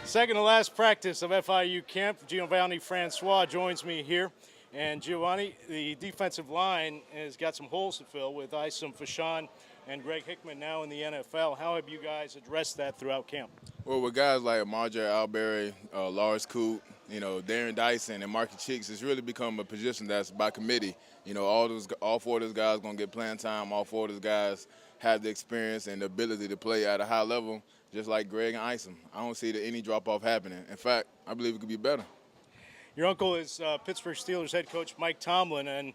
Second to last practice of FIU camp. Giovani Francois joins me here. And Giovanni, the defensive line has got some holes to fill with Isom Fashawn and Greg Hickman now in the NFL. How have you guys addressed that throughout camp? Well, with guys like Marjorie Alberry, Lars Coote, Darren Dyson, and Marky Cheeks, it's really become a position that's by committee. All four of those guys going to get playing time. All four of those guys have the experience and the ability to play at a high level, just like Greg and Isom. I don't see any drop-off happening. In fact, I believe it could be better. Your uncle is Pittsburgh Steelers head coach Mike Tomlin, and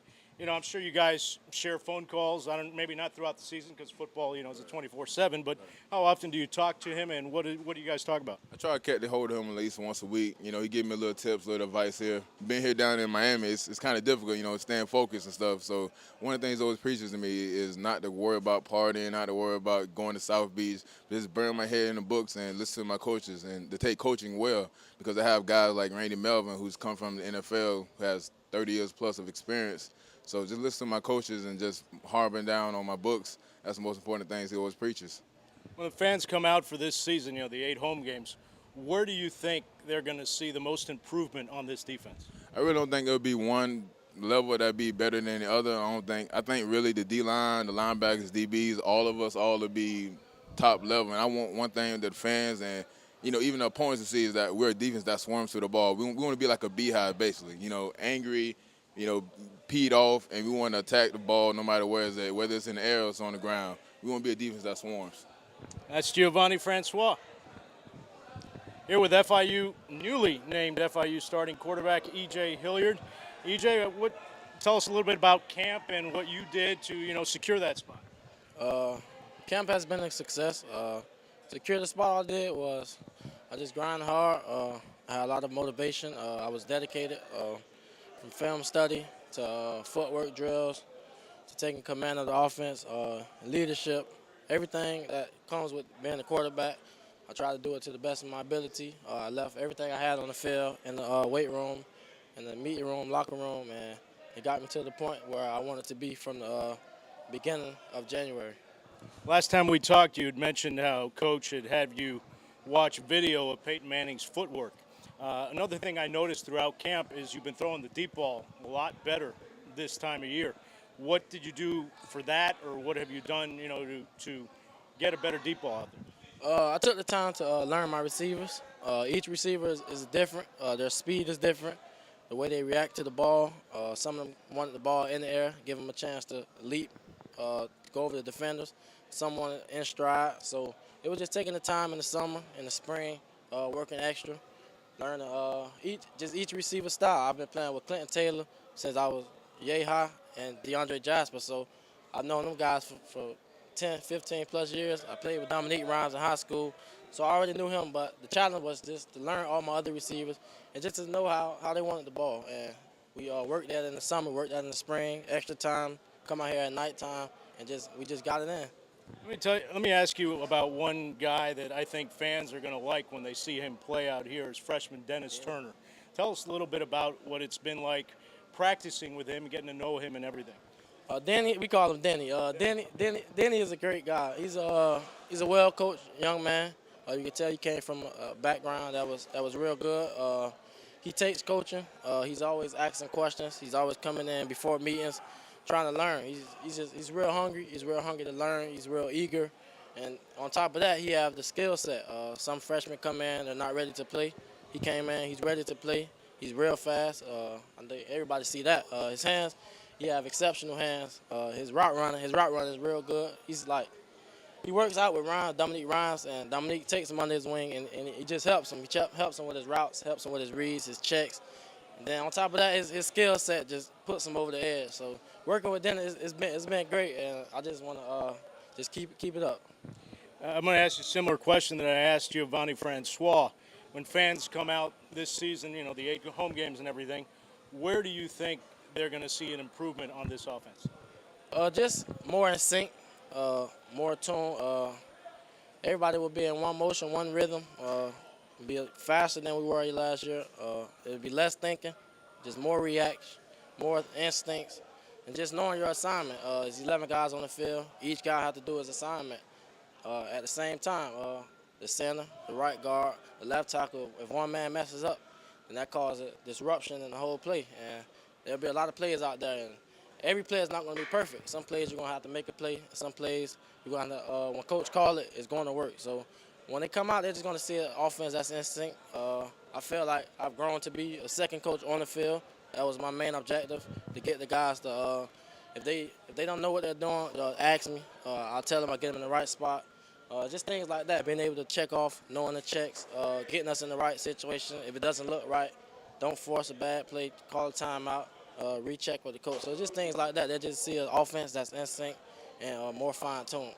I'm sure you guys share phone calls. Maybe not throughout the season because football, is a 24/7. But how often do you talk to him, and what do you guys talk about? I try to catch the hold of him at least once a week. He give me a little tips, little advice here. Being here down in Miami, it's kind of difficult, staying focused and stuff. So one of the things he always preaches to me is not to worry about partying, not to worry about going to South Beach, just burn my head in the books and listen to my coaches and to take coaching well, because I have guys like Randy Melvin, who's come from the NFL, who has 30 years plus of experience. So just listen to my coaches and just harping down on my books. That's the most important things he always preaches. When the fans come out for this season, the 8 home games, where do you think they're going to see the most improvement on this defense? I really don't think there'll be one level that'd be better than the other. I think really the D-line, the linebackers, DBs, all of us all to be top level. And I want one thing that the fans and even the opponents to see is that we're a defense that swarms to the ball. We want to be like a beehive, basically. Angry, peed off, and we want to attack the ball no matter where it's at, whether it's in the air or it's on the ground. We want to be a defense that swarms. That's Giovani Francois. Here with FIU, newly named FIU starting quarterback E.J. Hilliard. E.J., tell us a little bit about camp and what you did to secure that spot. Camp has been a success. Secure the spot all I did was I just grind hard. I had a lot of motivation. I was dedicated from film study to footwork drills to taking command of the offense, leadership, everything that comes with being a quarterback. I tried to do it to the best of my ability. I left everything I had on the field in the weight room, in the meeting room, locker room, and it got me to the point where I wanted to be from the beginning of January. Last time we talked, you had mentioned how Coach had you watch video of Peyton Manning's footwork. Another thing I noticed throughout camp is you've been throwing the deep ball a lot better this time of year. What did you do for that, or what have you done, to get a better deep ball out there? I took the time to learn my receivers. Each receiver is different. Their speed is different. The way they react to the ball. Some of them wanted the ball in the air, give them a chance to leap, go over the defenders. Some wanted in stride. So it was just taking the time in the summer, in the spring, working extra, learning each receiver style. I've been playing with Clinton Taylor since I was yay high and DeAndre Jasper. So I've known them guys for 10, 15 plus years. I played with Dominique Rhymes in high school, so I already knew him, but the challenge was just to learn all my other receivers and just to know how they wanted the ball. And we worked that in the summer, worked that in the spring, extra time, come out here at nighttime, and we just got it in. Let me ask you about one guy that I think fans are going to like when they see him play out here is freshman Dennis Turner. Tell us a little bit about what it's been like practicing with him, getting to know him and everything. Denny, we call him Denny. Denny is a great guy. He's a well-coached young man. You can tell he came from a background that was real good. He takes coaching. He's always asking questions. He's always coming in before meetings, trying to learn. He's real hungry. He's real hungry to learn. He's real eager. And on top of that, he have the skill set. Some freshmen come in, they're not ready to play. He came in, he's ready to play. He's real fast. I think everybody see that. His hands. He have exceptional hands. His route running is real good. He works out with Dominique Rhymes, and Dominique takes him under his wing, and he just helps him. He helps him with his routes, helps him with his reads, his checks. And then on top of that, his skill set just puts him over the edge. So working with Dennis, it's been great, and I just want to just keep it up. I'm going to ask you a similar question that I asked Giovani Francois. When fans come out this season, the 8 home games and everything, where do you think they're going to see an improvement on this offense? Just more in sync, more tune. Everybody will be in one motion, one rhythm. Be faster than we were last year. It'll be less thinking, just more reaction, more instincts, and just knowing your assignment. There's 11 guys on the field. Each guy has to do his assignment at the same time. the center, the right guard, the left tackle. If one man messes up, then that causes a disruption in the whole play. And there'll be a lot of players out there, and every play is not going to be perfect. Some plays you're going to have to make a play. Some plays you're going to have to, when coach call it, it's going to work. So when they come out, they're just going to see an offense that's instinct. I feel like I've grown to be a second coach on the field. That was my main objective, to get the guys to, if they don't know what they're doing, ask me. I'll tell them, I get them in the right spot. Just things like that, being able to check off, knowing the checks, getting us in the right situation. If it doesn't look right, don't force a bad play, call a timeout, recheck with the coach. So just things like that. They just see an offense that's in sync and more fine-tuned.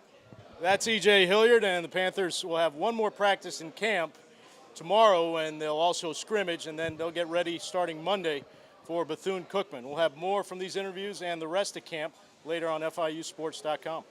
That's E.J. Hilliard, and the Panthers will have one more practice in camp tomorrow, and they'll also scrimmage, and then they'll get ready starting Monday for Bethune-Cookman. We'll have more from these interviews and the rest of camp later on FIUsports.com.